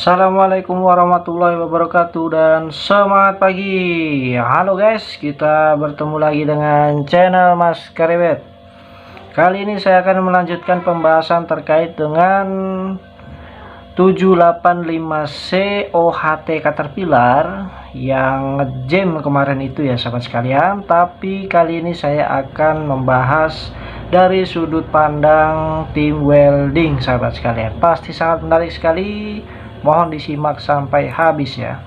Assalamualaikum warahmatullahi wabarakatuh dan semangat pagi. Halo guys, kita bertemu lagi dengan channel Mas Karebet. Kali ini saya akan melanjutkan pembahasan terkait dengan 785C OHT Caterpillar yang ngejam kemarin itu ya sahabat sekalian. Tapi kali ini saya akan membahas dari sudut pandang tim welding sahabat sekalian. Pasti sangat menarik sekali. Mohon disimak sampai habis ya.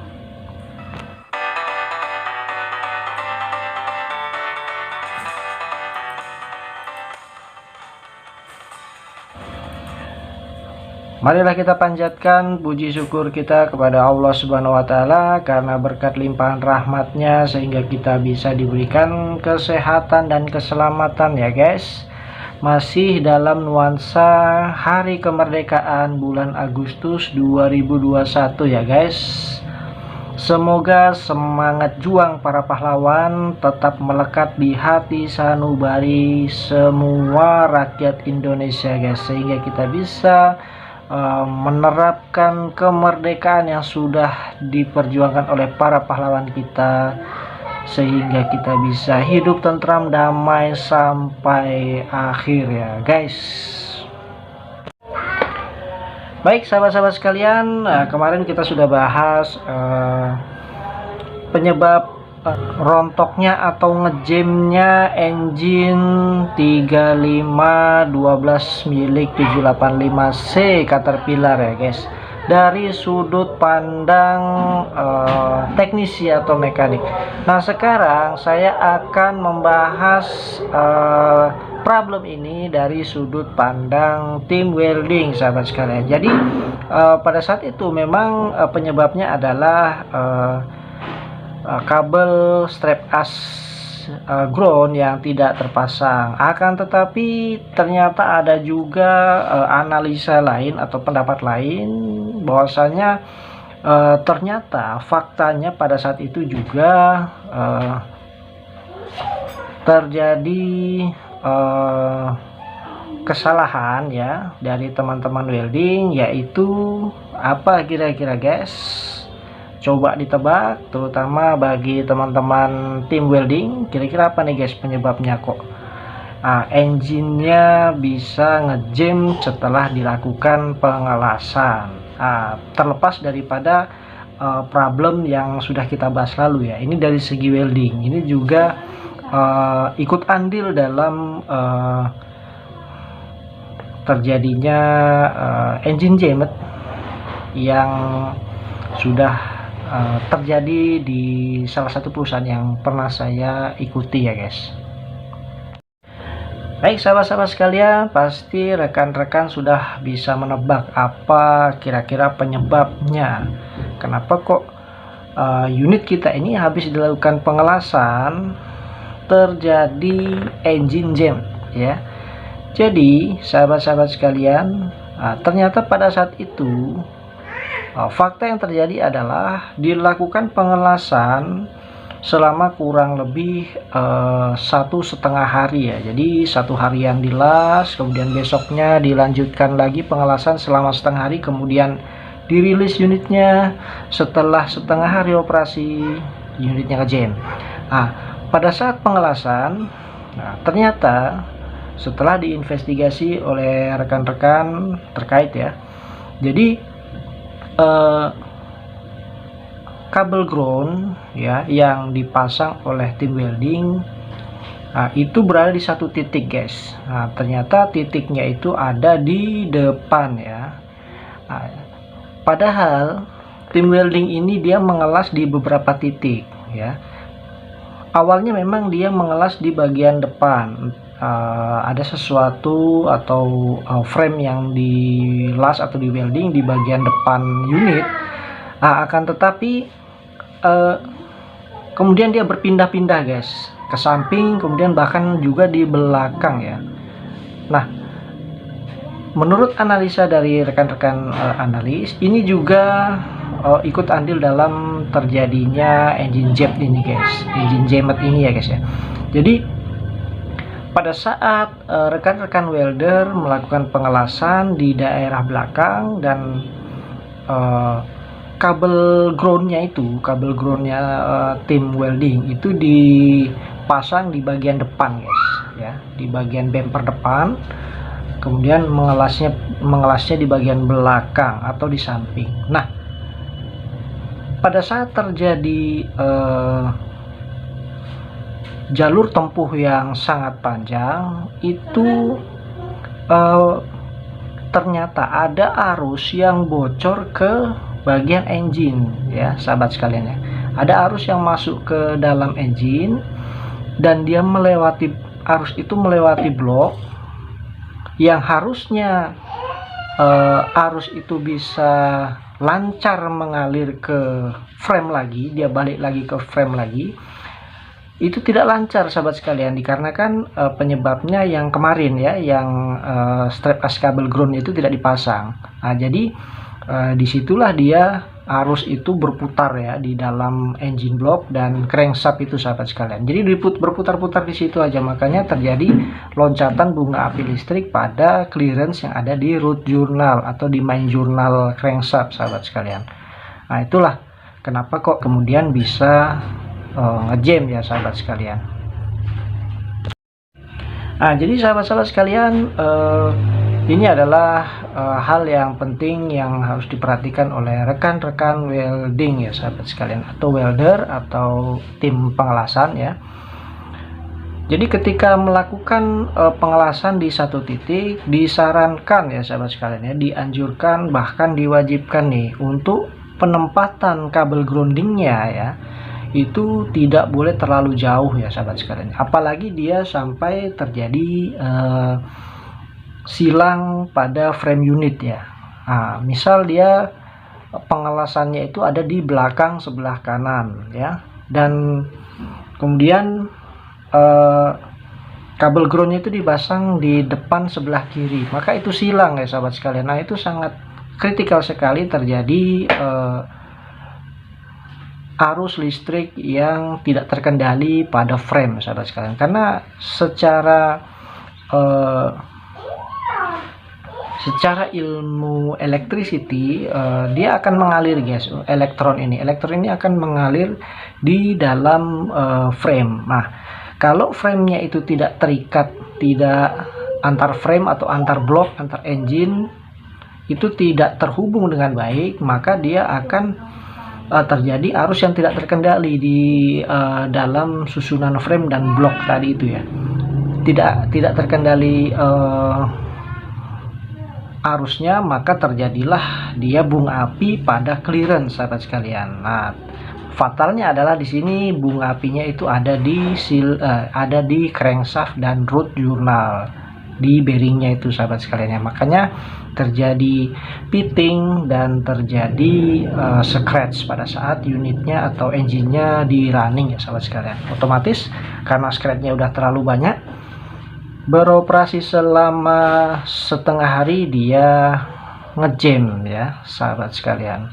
Marilah kita panjatkan puji syukur kita kepada Allah Subhanahu wa Ta'ala karena berkat limpahan rahmatnya sehingga kita bisa diberikan kesehatan dan keselamatan ya guys. Masih dalam nuansa hari kemerdekaan bulan Agustus 2021 ya guys. Semoga semangat juang para pahlawan tetap melekat di hati sanubari semua rakyat Indonesia guys, sehingga kita bisa menerapkan kemerdekaan yang sudah diperjuangkan oleh para pahlawan kita, sehingga kita bisa hidup tentram damai sampai akhir ya guys. Baik sahabat-sahabat sekalian, kemarin kita sudah bahas penyebab rontoknya atau ngejamnya engine 3512 milik 785C Caterpillar ya guys, dari sudut pandang teknisi atau mekanik. Nah sekarang saya akan membahas problem ini dari sudut pandang tim welding sahabat sekalian. Jadi pada saat itu memang penyebabnya adalah kabel strap as ground yang tidak terpasang. Akan tetapi ternyata ada juga analisa lain atau pendapat lain bahwasanya ternyata faktanya pada saat itu juga terjadi kesalahan ya dari teman-teman welding, yaitu apa kira-kira guys? Coba ditebak, terutama bagi teman-teman tim welding, kira-kira apa nih guys penyebabnya kok engine-nya bisa ngejam setelah dilakukan pengelasan, terlepas daripada problem yang sudah kita bahas lalu ya. Ini dari segi welding, ini juga ikut andil dalam terjadinya engine jam yang sudah terjadi di salah satu perusahaan yang pernah saya ikuti ya guys. Baik sahabat-sahabat sekalian, pasti rekan-rekan sudah bisa menebak apa kira-kira penyebabnya. Kenapa kok unit kita ini habis dilakukan pengelasan terjadi engine jam ya. Jadi sahabat-sahabat sekalian, ternyata pada saat itu fakta yang terjadi adalah dilakukan pengelasan selama kurang lebih 1,5 hari ya. Jadi 1 harian dilas, kemudian besoknya dilanjutkan lagi pengelasan selama setengah hari, kemudian dirilis unitnya. Setelah setengah hari operasi, unitnya ngejam. Pada saat pengelasan, ternyata setelah diinvestigasi oleh rekan-rekan terkait ya, jadi kabel ground ya yang dipasang oleh tim welding itu berada di satu titik guys. Ternyata titiknya itu ada di depan ya. Padahal tim welding ini dia mengelas di beberapa titik ya. Awalnya memang dia mengelas di bagian depan, ada sesuatu atau frame yang dilas atau di welding di bagian depan unit. Akan tetapi kemudian dia berpindah-pindah guys ke samping, kemudian bahkan juga di belakang ya. Nah menurut analisa dari rekan-rekan analis, ini juga ikut andil dalam terjadinya engine jam ini guys, engine jam ini ya guys ya. Jadi pada saat rekan-rekan welder melakukan pengelasan di daerah belakang dan kabel groundnya tim welding itu dipasang di bagian depan guys ya, di bagian bumper depan, kemudian mengelasnya di bagian belakang atau di samping. Nah, pada saat terjadi jalur tempuh yang sangat panjang itu ternyata ada arus yang bocor ke bagian engine ya sahabat sekalian ya. Ada arus yang masuk ke dalam engine dan dia arus itu melewati blok yang harusnya arus itu bisa lancar mengalir ke frame lagi, dia balik lagi ke frame lagi. Itu tidak lancar sahabat sekalian dikarenakan penyebabnya yang kemarin ya, yang strap as kabel ground itu tidak dipasang. Nah, jadi disitulah dia arus itu berputar ya di dalam engine block dan crankshaft itu sahabat sekalian. Jadi berputar-putar di situ aja, makanya terjadi loncatan bunga api listrik pada clearance yang ada di root journal atau di main journal crankshaft sahabat sekalian. Nah, itulah kenapa kok kemudian bisa ngejam ya sahabat sekalian. Nah, jadi sahabat-sahabat sekalian, ini adalah hal yang penting yang harus diperhatikan oleh rekan-rekan welding ya sahabat sekalian, atau welder atau tim pengelasan ya. Jadi ketika melakukan pengelasan di satu titik, disarankan ya sahabat sekalian ya, dianjurkan bahkan diwajibkan nih untuk penempatan kabel groundingnya ya, itu tidak boleh terlalu jauh ya sahabat sekalian, apalagi dia sampai terjadi silang pada frame unit ya. Nah, misal dia pengelasannya itu ada di belakang sebelah kanan ya, dan kemudian kabel groundnya itu dipasang di depan sebelah kiri, maka itu silang ya sahabat sekalian. Nah, itu sangat kritikal sekali terjadi arus listrik yang tidak terkendali pada frame sahabat sekalian, karena secara ilmu electricity dia akan mengalir guys, elektron ini akan mengalir di dalam frame. Nah, kalau framenya itu tidak terikat, tidak antar frame atau antar blok, antar engine itu tidak terhubung dengan baik, maka dia akan terjadi arus yang tidak terkendali di dalam susunan frame dan blok tadi itu ya, tidak terkendali arusnya, maka terjadilah dia bunga api pada clearance sahabat sekalian. Nah, fatalnya adalah di sini bunga apinya itu ada di crankshaft dan root journal, di bearingnya itu sahabat sekalian ya. Makanya terjadi pitting dan terjadi scratch pada saat unitnya atau engine-nya di running ya sahabat sekalian. Otomatis karena scratch-nya udah terlalu banyak, beroperasi selama setengah hari dia ngejam ya sahabat sekalian.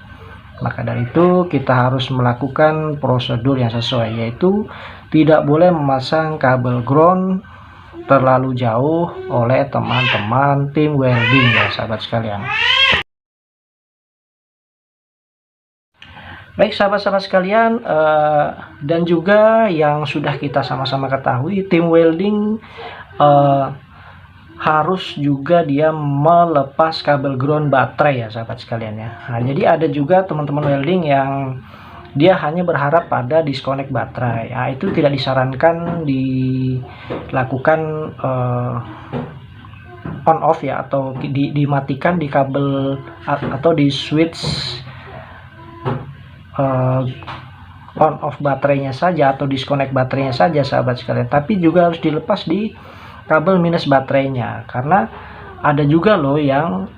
Maka dari itu kita harus melakukan prosedur yang sesuai, yaitu tidak boleh memasang kabel ground terlalu jauh oleh teman-teman tim welding ya sahabat sekalian. Baik sahabat-sahabat sekalian, dan juga yang sudah kita sama-sama ketahui, tim welding harus juga dia melepas kabel ground baterai ya sahabat sekalian ya. Nah, jadi ada juga teman-teman welding yang dia hanya berharap pada disconnect baterai. Nah, itu tidak disarankan dilakukan on off ya, atau dimatikan di kabel atau di switch on off baterainya saja atau disconnect baterainya saja sahabat sekalian, tapi juga harus dilepas di kabel minus baterainya, karena ada juga loh yang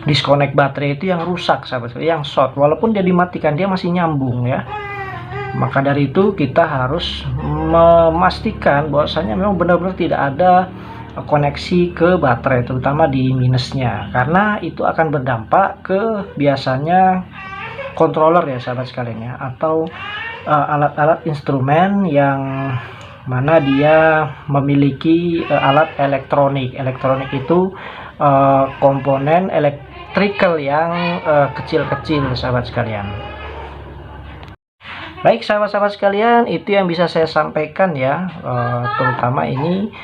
disconnect baterai itu yang rusak sahabat sekalian, yang short, walaupun dia dimatikan dia masih nyambung ya. Maka dari itu kita harus memastikan bahwasanya memang benar-benar tidak ada koneksi ke baterai, terutama di minusnya, karena itu akan berdampak ke biasanya controller ya sahabat sekalian ya, atau alat-alat instrumen yang mana dia memiliki alat elektronik. Elektronik itu komponen elektrik trickle yang kecil-kecil sahabat sekalian. Baik sahabat-sahabat sekalian, itu yang bisa saya sampaikan ya, terutama ini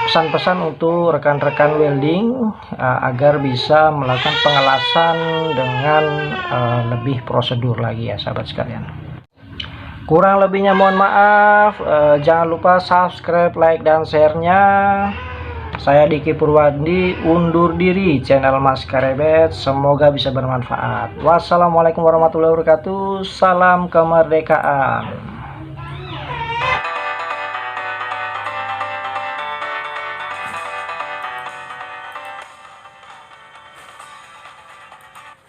pesan-pesan untuk rekan-rekan welding agar bisa melakukan pengelasan dengan lebih prosedur lagi ya sahabat sekalian. Kurang lebihnya mohon maaf, jangan lupa subscribe, like, dan share-nya. Saya Diki Purwandi undur diri, channel Mas Karebet. Semoga bisa bermanfaat. Wassalamualaikum warahmatullahi wabarakatuh. Salam kemerdekaan.